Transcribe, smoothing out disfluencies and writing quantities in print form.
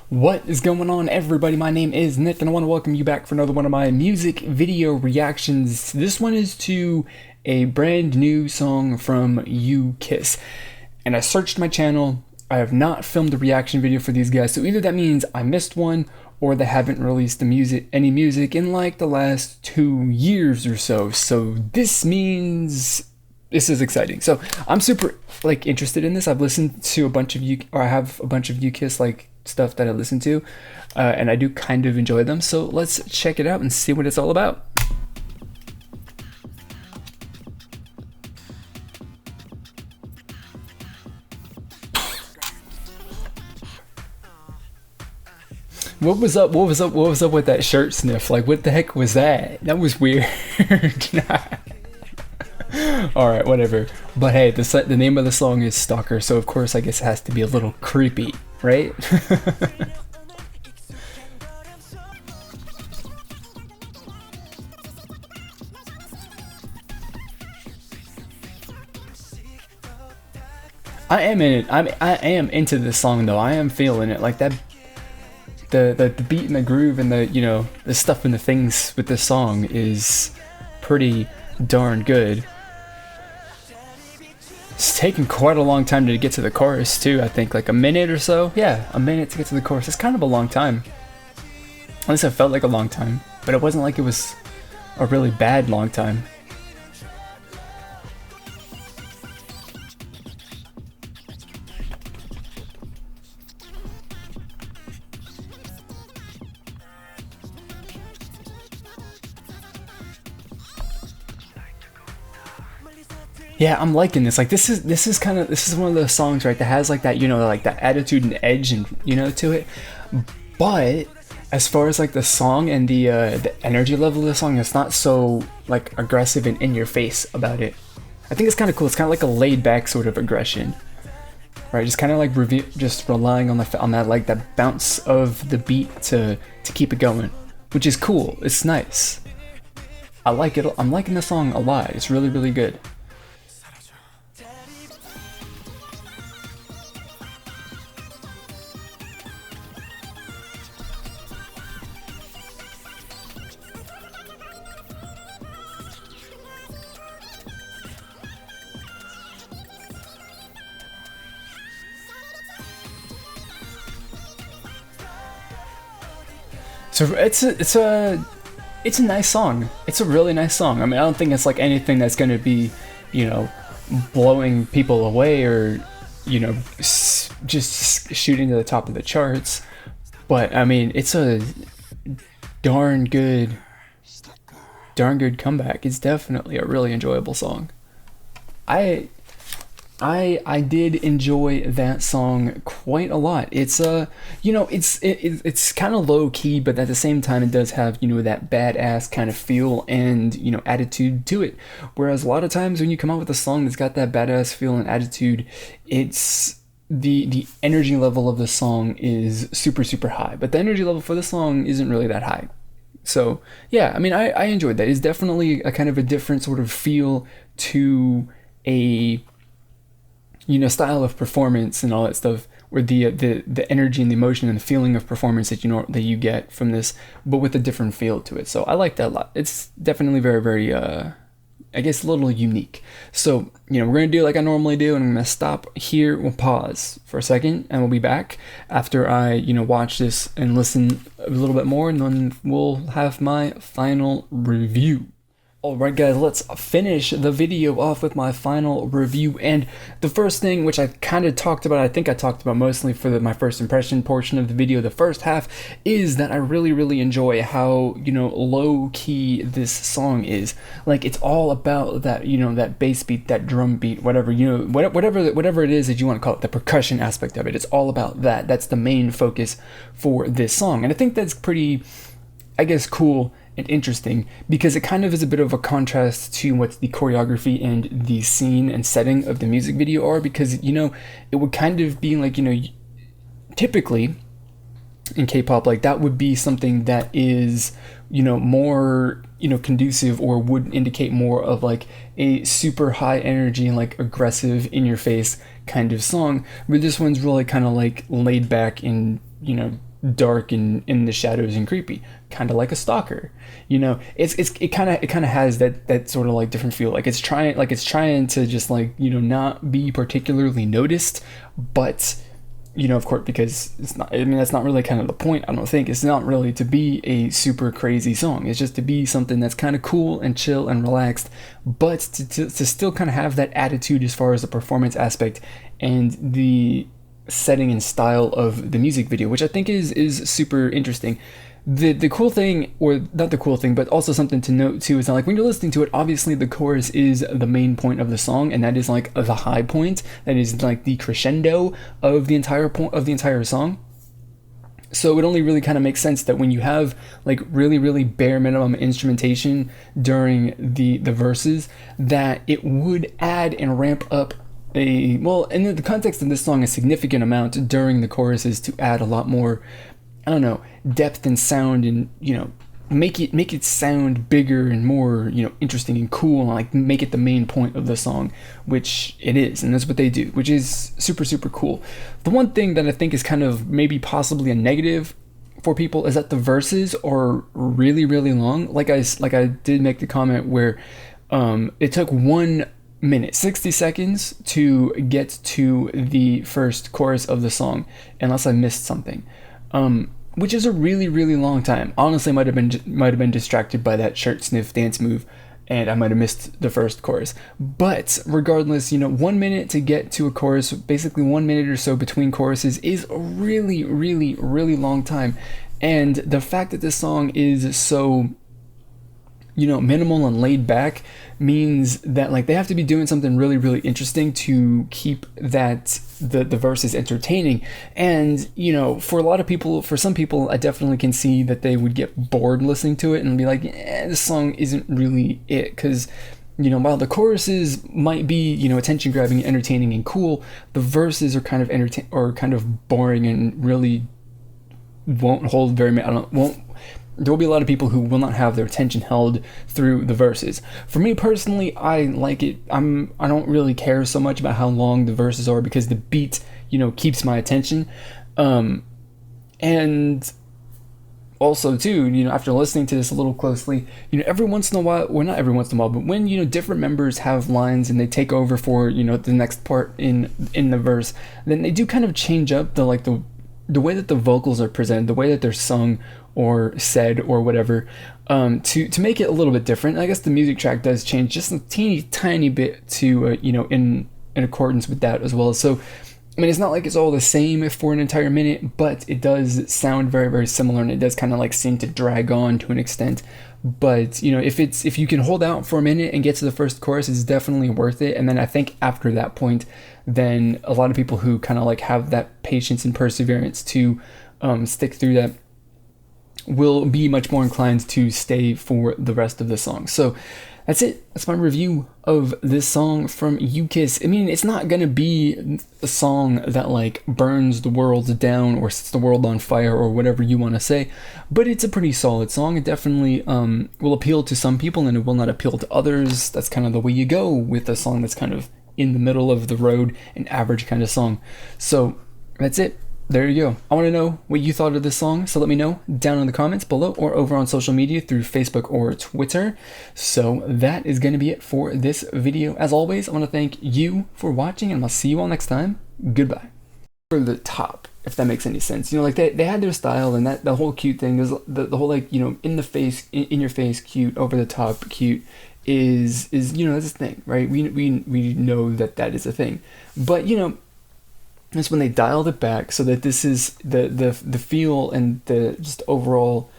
What is going on, everybody? My name is Nick, and I want to welcome you back for another one of my music video reactions. This one is to a brand new song from You Kiss. And I searched my channel. I have not filmed a reaction video for these guys, so either that means I missed one, or they haven't released any music in like the last 2 years or so. So this means this is exciting. So I'm super interested in this. I've listened to a bunch of I have a bunch of You Kiss stuff that I listen to, and I do kind of enjoy them. So let's check it out and see what it's all about. What was up? What was up? What was up with that shirt sniff? Like, what the heck was that? That was weird. All right, whatever. But hey, the name of the song is Stalker, so of course I guess it has to be a little creepy, right? I am in it. I am into this song though. I am feeling it. Like that, the beat and the groove and the stuff and the things with this song is pretty darn good. It's taken quite a long time to get to the chorus too. I think like a minute or so. Yeah, a minute to get to the chorus. It's kind of a long time. At least it felt like a long time, but it wasn't like it was a really bad long time. Yeah, I'm liking this. Like this is one of those songs, right, that has like that, like that attitude and edge and to it. But as far as like the song and the energy level of the song, it's not so like aggressive and in your face about it. I think it's kind of cool. It's kind of like a laid back sort of aggression, right? Just kind of like just relying on that like that bounce of the beat to keep it going, which is cool. It's nice. I like it. I'm liking the song a lot. It's really, really good. So it's a nice song. It's a really nice song. I mean, I don't think it's like anything that's gonna be, blowing people away or, just shooting to the top of the charts. But I mean, it's a darn good comeback. It's definitely a really enjoyable song. I did enjoy that song quite a lot. It's it's kind of low key, but at the same time it does have that badass kind of feel and attitude to it. Whereas a lot of times when you come out with a song that's got that badass feel and attitude, it's the energy level of the song is super high, but the energy level for the song isn't really that high. So yeah, I mean, I enjoyed that. It's definitely a kind of a different sort of feel to a style of performance and all that stuff, where the energy and the emotion and the feeling of performance that you get from this, but with a different feel to it. So I like that a lot. It's definitely very I guess a little unique. So we're gonna do like I normally do, and I'm gonna stop here. We'll pause for a second, and we'll be back after I watch this and listen a little bit more, and then we'll have my final review. Alright guys, let's finish the video off with my final review. And the first thing, which I kind of talked about, I think I talked about mostly for my first impression portion of the video, the first half, is that I really enjoy how, low key this song is. Like, it's all about that, that bass beat, that drum beat, whatever, whatever it is that you want to call it, the percussion aspect of it. It's all about that. That's the main focus for this song. And I think that's pretty, I guess, cool and interesting, because it kind of is a bit of a contrast to what the choreography and the scene and setting of the music video are, because it would kind of be like, typically in K-pop, like that would be something that is more conducive, or would indicate more of like a super high energy and like aggressive in your face kind of song, but this one's really kind of like laid back and dark and in the shadows and creepy, kind of like a Stalker. It kind of has that sort of like different feel. Like it's trying to just like not be particularly noticed, but of course, because it's not. I mean, that's not really kind of the point. I don't think it's not really to be a super crazy song. It's just to be something that's kind of cool and chill and relaxed, but to still kind of have that attitude as far as the performance aspect and the setting and style of the music video, which I think is super interesting. The cool thing, or not the cool thing, but also something to note too, is that like when you're listening to it, obviously the chorus is the main point of the song, and that is like the high point, that is like the crescendo of the entire song. So it only really kind of makes sense that when you have like really, really bare minimum instrumentation during the verses, that it would add and ramp up in the context of this song, a significant amount during the choruses to add a lot more, I don't know, depth and sound, and make it sound bigger and more interesting and cool, and like make it the main point of the song, which it is, and that's what they do, which is super, super cool. The one thing that I think is kind of maybe possibly a negative for people is that the verses are really, really long. Like I did make the comment where it took 1 minute 60 seconds to get to the first chorus of the song, unless I missed something, which is a really, really long time. Honestly, might have been distracted by that shirt sniff dance move, and I might have missed the first chorus. But regardless, 1 minute to get to a chorus, basically 1 minute or so between choruses, is a really, really, really long time. And the fact that this song is so minimal and laid back means that like they have to be doing something really, really interesting to keep that the verses entertaining. And for a lot of people, for some people, I definitely can see that they would get bored listening to it and be like, this song isn't really it, because while the choruses might be attention grabbing, entertaining, and cool, the verses are kind of boring and really won't hold very much. There will be a lot of people who will not have their attention held through the verses. For me personally, I like it. I don't really care so much about how long the verses are, because the beat, keeps my attention. And also too, after listening to this a little closely, every once in a while, well, not every once in a while, but when, different members have lines and they take over for, the next part in the verse, then they do kind of change up the way that the vocals are presented, the way that they're sung or said or whatever, to make it a little bit different. I guess the music track does change just a teeny tiny bit to in accordance with that as well. So I mean, it's not like it's all the same for an entire minute, but it does sound very, very similar, and it does kind of like seem to drag on to an extent. But if you can hold out for a minute and get to the first chorus, it's definitely worth it. And then I think after that point, then a lot of people who kind of like have that patience and perseverance to stick through that will be much more inclined to stay for the rest of the song. So that's it. That's my review of this song from UKISS. I mean, it's not gonna be a song that like burns the world down or sets the world on fire or whatever you want to say, but it's a pretty solid song. It definitely will appeal to some people and it will not appeal to others. That's kind of the way you go with a song that's kind of in the middle of the road, an average kind of song. So that's it. There you go. I want to know what you thought of this song, so let me know down in the comments below or over on social media through Facebook or Twitter. So that is going to be it for this video. As always, I want to thank you for watching, and I'll see you all next time. Goodbye. For the top, if that makes any sense. Like they had their style, and that the whole cute thing, there's the whole like, in the face, in your face cute, over the top cute is that's a thing, right? We know that is a thing. But that's when they dialed it back so that this is the feel and the just overall